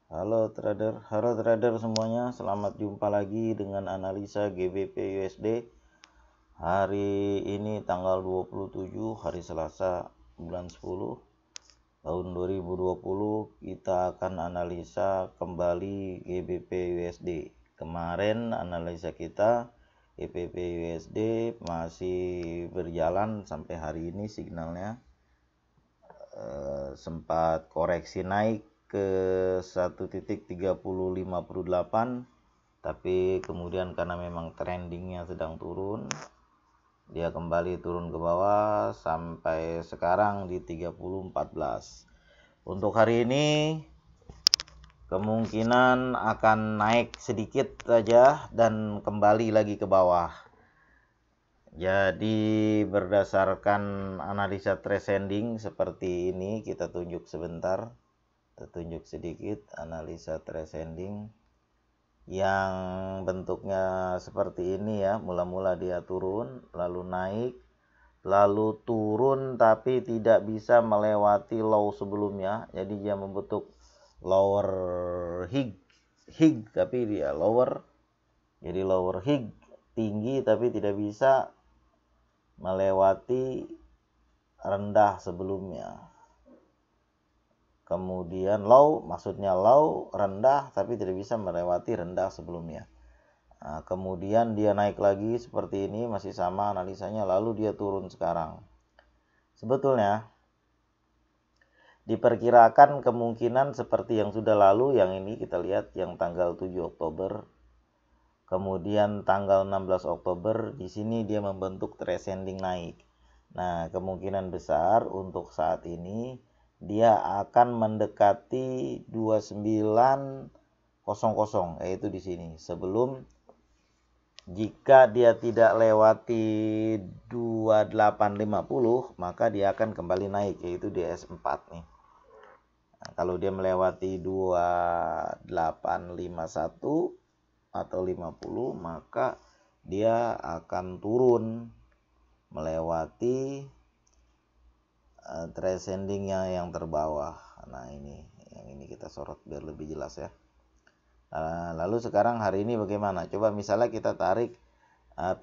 Halo trader semuanya, selamat jumpa lagi dengan analisa GBP USD. Hari ini tanggal 27 hari Selasa bulan 10 tahun 2020. Kita akan analisa kembali GBP USD. Kemarin analisa kita GBP USD masih berjalan sampai hari ini, signalnya sempat koreksi naik ke 1.3058, tapi kemudian karena memang trendingnya sedang turun, dia kembali turun ke bawah sampai sekarang di 3014. Untuk hari ini kemungkinan akan naik sedikit saja dan kembali lagi ke bawah. Jadi berdasarkan analisa trending seperti ini, kita tunjuk sebentar, kita tunjuk sedikit analisa trending yang bentuknya seperti ini ya. Mula-mula dia turun, lalu naik, lalu turun tapi tidak bisa melewati low sebelumnya. Jadi dia membentuk lower hig tapi dia lower. Jadi lower hig tinggi tapi tidak bisa melewati rendah sebelumnya. Kemudian low, maksudnya low, rendah, tapi tidak bisa melewati rendah sebelumnya. Nah, kemudian dia naik lagi seperti ini, masih sama analisanya, lalu dia turun sekarang. Sebetulnya diperkirakan kemungkinan seperti yang sudah lalu, yang ini kita lihat yang tanggal 7 Oktober. Kemudian tanggal 16 Oktober, di sini dia membentuk trending naik. Nah, kemungkinan besar untuk saat ini dia akan mendekati 2900, yaitu di sini. Sebelum, jika dia tidak lewati 2850, maka dia akan kembali naik, yaitu di S4 nih. Nah, kalau dia melewati 2851 atau 50, maka dia akan turun melewati trendingnya yang terbawah. Nah, yang ini kita sorot biar lebih jelas ya. Lalu sekarang hari ini bagaimana? Coba misalnya kita tarik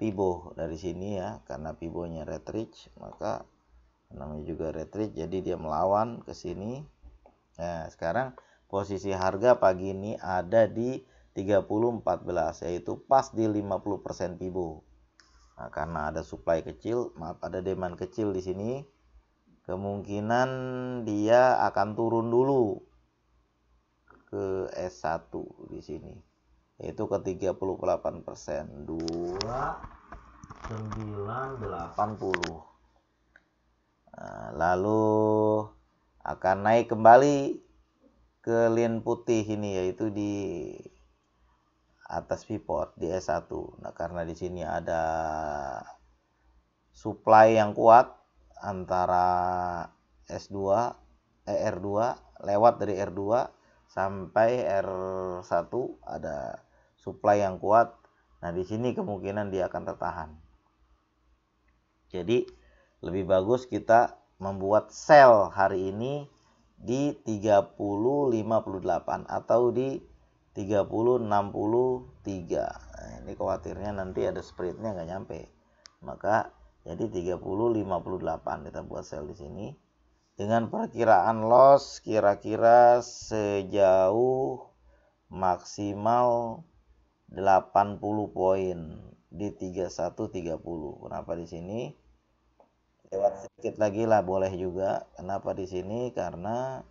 Pibo dari sini ya, karena Pibonya retreat, maka namanya juga retreat, jadi dia melawan ke sini. Nah, sekarang posisi harga pagi ini ada di 3014, yaitu pas di 50% Pibo. Nah, karena ada supply kecil, ada demand kecil di sini, kemungkinan dia akan turun dulu ke S1 di sini, yaitu ke 38%, 2980. Nah, lalu akan naik kembali ke line putih ini, yaitu di atas pivot di S1. Nah, karena di sini ada supply yang kuat antara S2 R2, lewat dari R2 sampai R1 ada supply yang kuat. Nah, di sini kemungkinan dia akan tertahan. Jadi lebih bagus kita membuat sell hari ini di 3058 atau di 3063. Nah, ini khawatirnya nanti ada spreadnya nggak nyampe. Maka jadi 3058 kita buat sell di sini dengan perkiraan loss kira-kira sejauh maksimal 80 poin di 3130. Kenapa di sini? Lewat sedikit lagi lah boleh juga. Kenapa di sini? Karena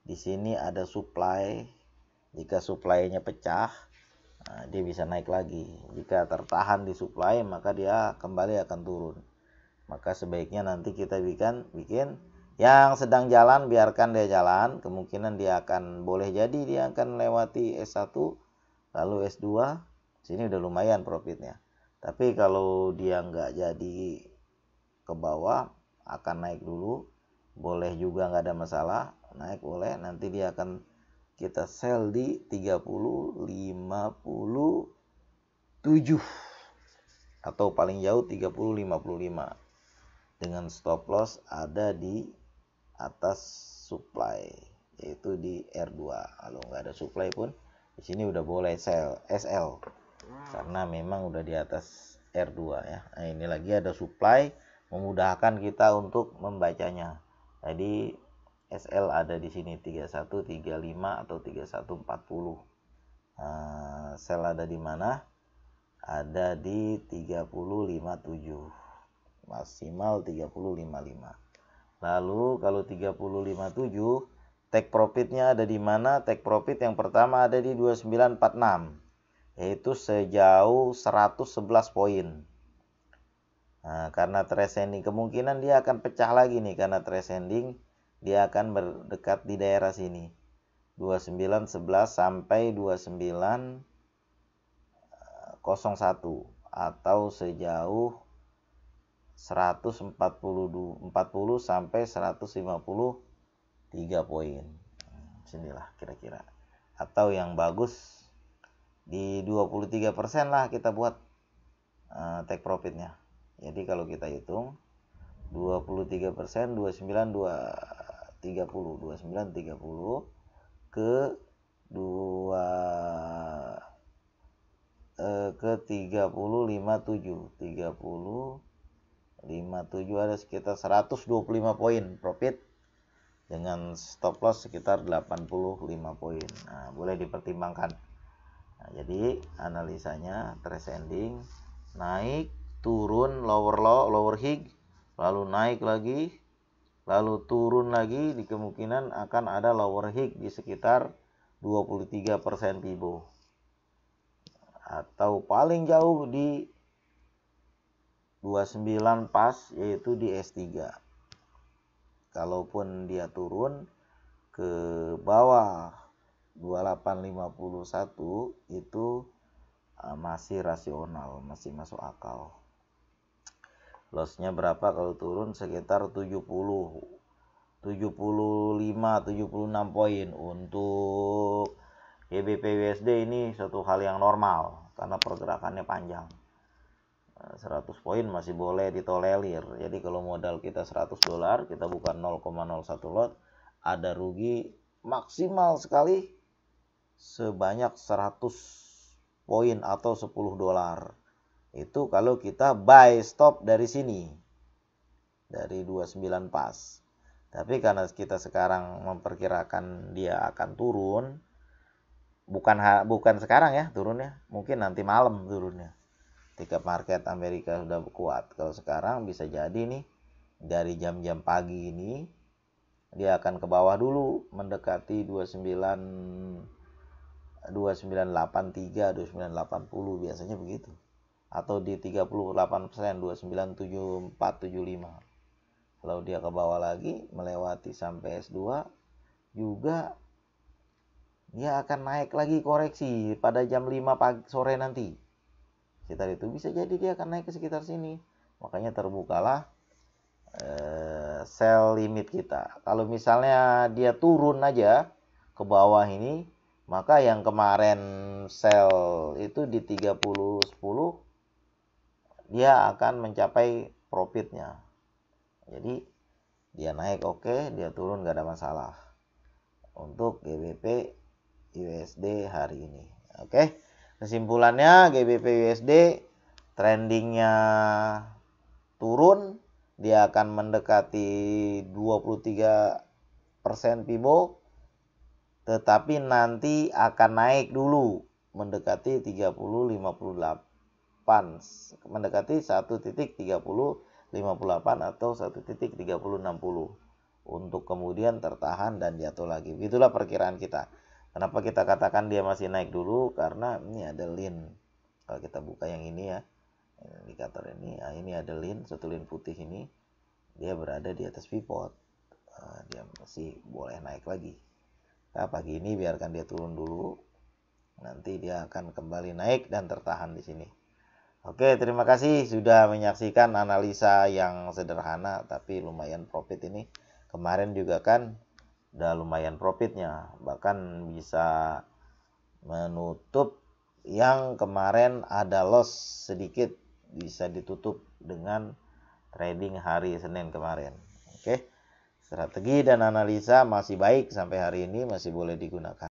di sini ada supply. Jika supply-nya pecah, nah, dia bisa naik lagi. Jika tertahan di supply, maka dia kembali akan turun. Maka sebaiknya nanti kita bikin yang sedang jalan, biarkan dia jalan. Kemungkinan dia akan, boleh jadi dia akan lewati S1 lalu S2. Sini udah lumayan profitnya. Tapi kalau dia nggak jadi ke bawah, akan naik dulu, boleh juga nggak ada masalah, naik boleh. Nanti dia akan kita sell di 3057 atau paling jauh 3055 dengan stop loss ada di atas supply. yaitu di R2. Kalau nggak ada supply pun di sini udah boleh sell SL karena memang udah di atas R2 ya. Nah, ini lagi ada supply memudahkan kita untuk membacanya. Jadi SL ada di sini 3135 atau 3140. Nah, sell ada di mana? Ada di 3057. Maksimal 3055. Lalu kalau 3057 take profitnya ada di mana? Take profit yang pertama ada di 2946, yaitu sejauh 111 poin. Nah, karena trending kemungkinan dia akan pecah lagi nih, karena trending dia akan berdekat di daerah sini 2911 sampai 2901 atau sejauh 140 sampai 153 poin. Sinilah kira-kira. Atau yang bagus di 23% lah kita buat take profitnya. Jadi kalau kita hitung 23%, 2930 ke 3057 ada sekitar 125 poin profit dengan stop loss sekitar 85 poin. Nah, boleh dipertimbangkan. Nah, jadi analisanya trending naik, turun, lower low, lower high, lalu naik lagi, lalu turun lagi, di kemungkinan akan ada lower high di sekitar 23% Fibo. Atau paling jauh di 29 pas, yaitu di S3. Kalaupun dia turun ke bawah 2851 itu masih rasional, masih masuk akal. Lossnya berapa kalau turun? Sekitar 75, 76 poin. Untuk GBP USD ini suatu hal yang normal karena pergerakannya panjang. 100 poin masih boleh ditolerir. Jadi kalau modal kita $100, kita buka 0,01 lot, ada rugi maksimal sekali sebanyak 100 poin atau $10. Itu kalau kita buy stop dari sini, dari 29 pas. Tapi karena kita sekarang memperkirakan dia akan turun, bukan sekarang ya turunnya, mungkin nanti malam turunnya. Ketika market Amerika sudah kuat. Kalau sekarang bisa jadi nih dari jam-jam pagi ini dia akan ke bawah dulu mendekati 2983, 2980 biasanya begitu. Atau di 38%, 2974, 75. Kalau dia ke bawah lagi melewati sampai S2 juga dia akan naik lagi koreksi pada jam 5 pagi sore nanti. Sekitar itu bisa jadi dia akan naik ke sekitar sini. Makanya terbukalah sell limit kita. Kalau misalnya dia turun aja ke bawah ini, maka yang kemarin sell itu di 30.10 dia akan mencapai profitnya. Jadi dia naik oke, dia turun gak ada masalah. Untuk GBP USD hari ini. Oke. Kesimpulannya GBP USD trendingnya turun, dia akan mendekati 23% Fibo, tetapi nanti akan naik dulu mendekati 3058, mendekati 1.3058 atau 1.3060 untuk kemudian tertahan dan jatuh lagi. Itulah perkiraan kita. Kenapa kita katakan dia masih naik dulu? Karena ini ada line. Kalau kita buka yang ini ya, indikator ini, ini ada line, satu line putih ini, dia berada di atas pivot. Dia masih boleh naik lagi. Nah, pagi ini biarkan dia turun dulu. Nanti dia akan kembali naik dan tertahan di sini. Oke, terima kasih sudah menyaksikan analisa yang sederhana tapi lumayan profit ini. Kemarin juga kan udah lumayan profitnya, bahkan bisa menutup yang kemarin ada loss sedikit, bisa ditutup dengan trading hari Senin kemarin. Oke, Strategi dan analisa masih baik sampai hari ini, masih boleh digunakan.